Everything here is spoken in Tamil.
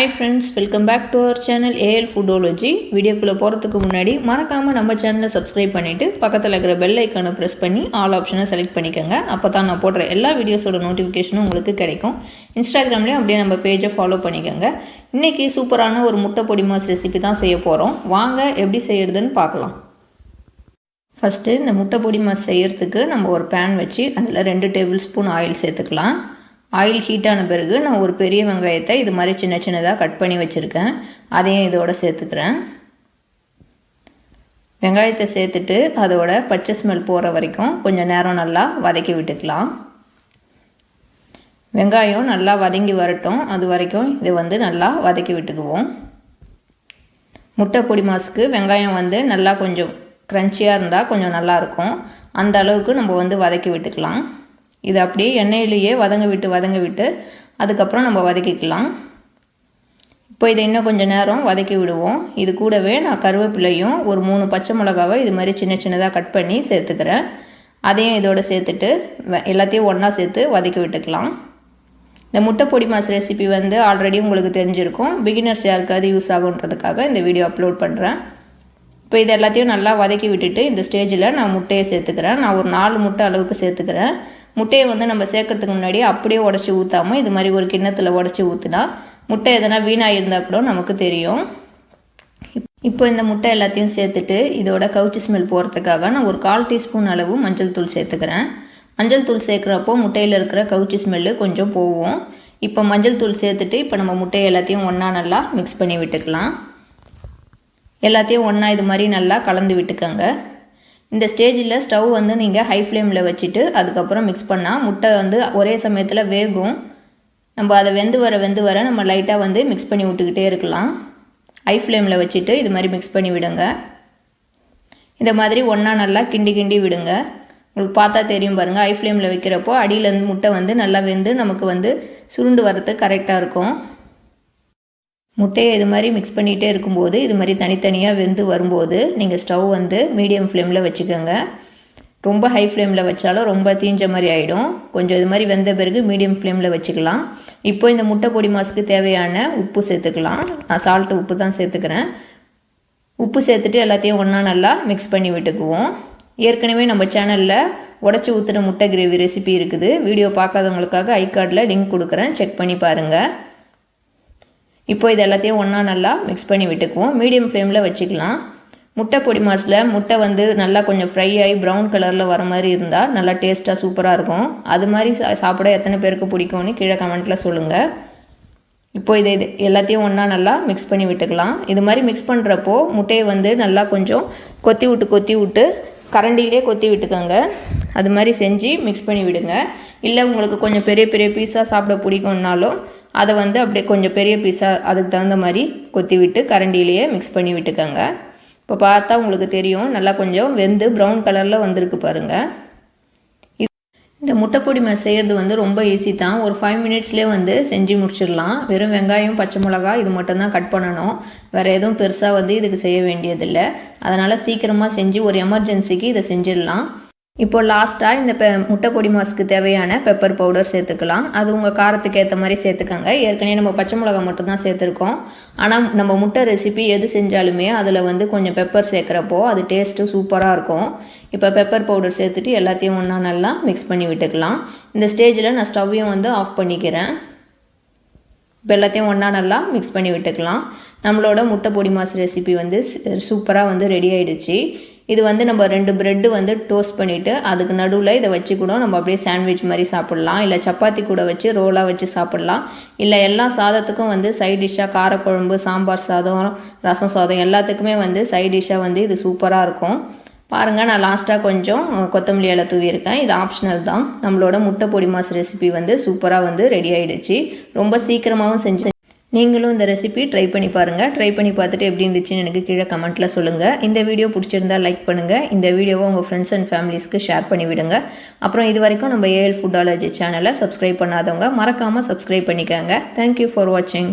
Hi friends, welcome back to our channel AL Foodology. வீடியோக்குள்ள போறதுக்கு முன்னாடி மறக்காம நம்ம சேனலை சப்ஸ்கிரைப் பண்ணிட்டு பக்கத்துல இருக்கிற பெல் ஐகானை பிரஸ் பண்ணி ஆல் ஆப்ஷனை செலக்ட் பண்ணிக்கங்க. அப்பதான் நான் போடுற எல்லா வீடியோஸோட நோட்டிஃபிகேஷனும் உங்களுக்கு கிடைக்கும். இன்ஸ்டாகிராம்லயும் அப்படியே நம்ம பேஜை ஃபாலோ பண்ணிக்கங்க. இன்னைக்கு சூப்பரான ஒரு முட்டை பொடிமாஸ் ரெசிபி தான் செய்ய போறோம். வாங்க எப்படி செய்யறதுன்னு பார்க்கலாம். ஃபர்ஸ்ட் இந்த முட்டை பொடிமாஸ் செய்யறதுக்கு நம்ம ஒரு pan வச்சு அதுல 2 டேபிள் ஸ்பூன் ஆயில் சேர்த்துக்கலாம். ஆயில் ஹீட் ஆன பிறகு நான் ஒரு பெரிய வெங்காயத்தை இது மாதிரி சின்ன சின்னதாக கட் பண்ணி வச்சுருக்கேன். அதையும் இதோட சேர்த்துக்கிறேன். வெங்காயத்தை சேர்த்துட்டு அதோட பச்சை ஸ்மெல் போகிற வரைக்கும் கொஞ்சம் நேரம் நல்லா வதக்கி விட்டுக்கலாம். வெங்காயம் நல்லா வதங்கி வரட்டும், அது வரைக்கும் இது நல்லா வதக்கி விட்டுக்குவோம். முட்டை பொடி மாஸுக்கு வெங்காயம் நல்லா கொஞ்சம் க்ரன்ச்சியாக இருந்தால் கொஞ்சம் நல்லாயிருக்கும். அந்த அளவுக்கு நம்ம வதக்கி விட்டுக்கலாம். இது அப்படியே எண்ணெயிலேயே வதங்க விட்டு அதுக்கப்புறம் நம்ம வதக்கிக்கலாம். இப்போ இதை இன்னும் கொஞ்சம் நேரம் வதக்கி விடுவோம். இது கூடவே நான் கருவேப்பிலையும் ஒரு 3 பச்சை மிளகாவை இது மாதிரி சின்ன சின்னதாக கட் பண்ணி சேர்த்துக்கிறேன். அதையும் இதோடு சேர்த்துட்டு எல்லாத்தையும் ஒன்றா சேர்த்து வதக்கி விட்டுக்கலாம். இந்த முட்டை பொடி மாஸ் ரெசிபி ஆல்ரெடி உங்களுக்கு தெரிஞ்சிருக்கும். பிகினர்ஸ் யாருக்காவது யூஸ் ஆகுன்றதுக்காக இந்த வீடியோ அப்லோட் பண்ணுறேன். இப்போ இது எல்லாத்தையும் நல்லா வதக்கி விட்டுட்டு இந்த ஸ்டேஜில் நான் முட்டையை சேர்த்துக்கிறேன். நான் ஒரு 4 முட்டை அளவுக்கு சேர்த்துக்கிறேன். முட்டையை நம்ம சேர்க்கறதுக்கு முன்னாடி அப்படியே உடச்சி ஊற்றாமல் இது மாதிரி ஒரு கிண்ணத்தில் உடச்சி ஊற்றினா முட்டை எதனா வீணாக இருந்தால் கூட நமக்கு தெரியும். இப்போ இந்த முட்டை எல்லாத்தையும் சேர்த்துட்டு இதோட கவுச்சி ஸ்மெல் போகிறதுக்காக நான் ஒரு 1/4 டீஸ்பூன் அளவு மஞ்சள் தூள் சேர்த்துக்கிறேன். மஞ்சள் தூள் சேர்க்குறப்போ முட்டையில் இருக்கிற கவுச்சி ஸ்மெல்லு கொஞ்சம் போகும். இப்போ மஞ்சள் தூள் சேர்த்துட்டு இப்போ நம்ம முட்டையை எல்லாத்தையும் ஒன்றா நல்லா மிக்ஸ் பண்ணி விட்டுக்கலாம். எல்லாத்தையும் ஒன்றா இது மாதிரி நல்லா கலந்து விட்டுக்கோங்க. இந்த ஸ்டேஜில் ஸ்டவ் நீங்கள் ஹை ஃப்ளேமில் வச்சுட்டு அதுக்கப்புறம் மிக்ஸ் பண்ணால் முட்டை ஒரே சமயத்தில் வேகும். நம்ம அதை வெந்து வர நம்ம லைட்டாக மிக்ஸ் பண்ணி விட்டுக்கிட்டே இருக்கலாம். ஹை ஃப்ளேமில் வச்சுட்டு இது மாதிரி மிக்ஸ் பண்ணி விடுங்க. இந்த மாதிரி ஒன்றா நல்லா கிண்டி விடுங்க. உங்களுக்கு பார்த்தா தெரியும் பாருங்கள். ஹை ஃப்ளேமில் வைக்கிறப்போ அடியிலேருந்து முட்டை நல்லா வெந்து நமக்கு சுருண்டு வரதுக்கு கரெக்டாக இருக்கும். முட்டையை இது மாதிரி மிக்ஸ் பண்ணிகிட்டே இருக்கும்போது இது மாதிரி தனித்தனியாக வெந்து வரும்போது நீங்கள் ஸ்டவ் மீடியம் ஃப்ளேமில் வச்சுக்கோங்க. ரொம்ப ஹை ஃப்ளேமில் வச்சாலும் ரொம்ப தீஞ்ச மாதிரி ஆகிடும். கொஞ்சம் இது மாதிரி வெந்த பிறகு மீடியம் ஃப்ளேமில் வச்சுக்கலாம். இப்போ இந்த முட்டை பொடி மாஸுக்கு தேவையான உப்பு சேர்த்துக்கலாம். நான் சால்ட்டு உப்பு தான் சேர்த்துக்கிறேன். உப்பு சேர்த்துட்டு எல்லாத்தையும் ஒன்றா நல்லா மிக்ஸ் பண்ணி விட்டுக்குவோம். ஏற்கனவே நம்ம சேனலில் உடச்சி ஊற்றின முட்டை கிரேவி ரெசிபி இருக்குது. வீடியோ பார்க்காதவங்களுக்காக ஐ கார்டில் லிங்க் கொடுக்குறேன், செக் பண்ணி பாருங்கள். இப்போ இது எல்லாத்தையும் ஒன்றா நல்லா மிக்ஸ் பண்ணி விட்டுக்குவோம். மீடியம் ஃப்ளேமில் வச்சுக்கலாம். முட்டை பொடி மாஸில் முட்டை நல்லா கொஞ்சம் ஃப்ரை ஆகி ப்ரௌன் கலரில் வர மாதிரி இருந்தால் நல்லா டேஸ்ட்டாக சூப்பராக இருக்கும். அது மாதிரி சாப்பிட எத்தனை பேருக்கு பிடிக்கும்னு கீழே கமெண்ட்டில் சொல்லுங்கள். இப்போ இது எல்லாத்தையும் ஒன்றா நல்லா மிக்ஸ் பண்ணி விட்டுக்கலாம். இது மாதிரி மிக்ஸ் பண்ணுறப்போ முட்டையை நல்லா கொஞ்சம் கொத்தி விட்டு கரண்டிலே கொத்தி விட்டுக்கோங்க. அது மாதிரி செஞ்சு மிக்ஸ் பண்ணி விடுங்க. இல்லை உங்களுக்கு கொஞ்சம் பெரிய பீஸாக சாப்பிட பிடிக்கும்னாலும் அதை அப்படியே கொஞ்சம் பெரிய பீஸாக அதுக்கு தகுந்த மாதிரி கொத்தி விட்டு கரண்டிலேயே மிக்ஸ் பண்ணி விட்டுக்கோங்க. இப்போ பார்த்தா உங்களுக்கு தெரியும் நல்லா கொஞ்சம் வெந்து ப்ரௌன் கலரில் வந்திருக்கு பாருங்கள். இந்த முட்டை பொடி மாஸ் செய்கிறது ரொம்ப ஈஸி தான். ஒரு 5 மினிட்ஸ்லேயே செஞ்சு முடிச்சிடலாம். வெறும் வெங்காயம் பச்சை மிளகா இது மட்டும்தான் கட் பண்ணணும். வேறு எதுவும் பெருசாக இதுக்கு செய்ய வேண்டியதில்லை. அதனால் சீக்கிரமாக செஞ்சு ஒரு எமர்ஜென்சிக்கு இதை செஞ்சிடலாம். இப்போ லாஸ்ட்டாக இந்த முட்டை பொடி மாஸுக்கு தேவையான பெப்பர் பவுடர் சேர்த்துக்கலாம். அது உங்கள் காரத்துக்கு ஏற்ற மாதிரி சேர்த்துக்கோங்க. ஏற்கனவே நம்ம பச்சை மிளகா மட்டும்தான் சேர்த்துருக்கோம். ஆனால் நம்ம முட்டை ரெசிபி எது செஞ்சாலுமே அதில் கொஞ்சம் பெப்பர் சேர்க்குறப்போ அது டேஸ்ட்டு சூப்பராக இருக்கும். இப்போ பெப்பர் பவுடர் சேர்த்துட்டு எல்லாத்தையும் ஒன்றா நல்லா மிக்ஸ் பண்ணி விட்டுக்கலாம். இந்த ஸ்டேஜில் நான் ஸ்டவ்வையும் ஆஃப் பண்ணிக்கிறேன். இப்போ எல்லாத்தையும் ஒன்றா நல்லா மிக்ஸ் பண்ணி விட்டுக்கலாம். நம்மளோட முட்டை பொடி மாஸ் ரெசிபி சூப்பராக ரெடி ஆகிடுச்சு. இது நம்ம 2 ப்ரெட்டு டோஸ்ட் பண்ணிவிட்டு அதுக்கு நடுவில் இதை வச்சு கூட நம்ம அப்படியே சாண்ட்விச் மாதிரி சாப்பிட்லாம். இல்லை சப்பாத்தி கூட வச்சு ரோலாக வச்சு சாப்பிட்லாம். இல்லை எல்லா சாதத்துக்கும் சைட் டிஷ்ஷாக காரக்குழம்பு, சாம்பார் சாதம், ரசம் சாதம் எல்லாத்துக்குமே சைட் டிஷ்ஷாக இது சூப்பராக இருக்கும். பாருங்கள், நான் லாஸ்ட்டாக கொஞ்சம் கொத்தமல்லி இலை தூவியிருக்கேன். இது ஆப்ஷனல் தான். நம்மளோட முட்டை பொடி மாஸ் ரெசிபி சூப்பராக ரெடி ஆகிடுச்சு. ரொம்ப சீக்கிரமாகவும் செஞ்சு நீங்களும் இந்த ரெசிபி ட்ரை பண்ணி பாருங்கள். ட்ரை பண்ணி பார்த்துட்டு எப்படி இருந்துச்சுன்னு எனக்கு கீழே கமெண்ட்டில் சொல்லுங்கள். இந்த வீடியோ பிடிச்சிருந்தால் லைக் பண்ணுங்கள். இந்த வீடியோவை உங்கள் ஃப்ரெண்ட்ஸ் அண்ட் ஃபேமிலிஸ்க்கு ஷேர் பண்ணி விடுங்க. அப்புறம் இது வரைக்கும் நம்ம AL Foodology சேனலை சப்ஸ்கிரைப் பண்ணாதவங்க மறக்காமல் சப்ஸ்கிரைப் பண்ணிக்கோங்க. தேங்க்யூ ஃபார் வாட்சிங்.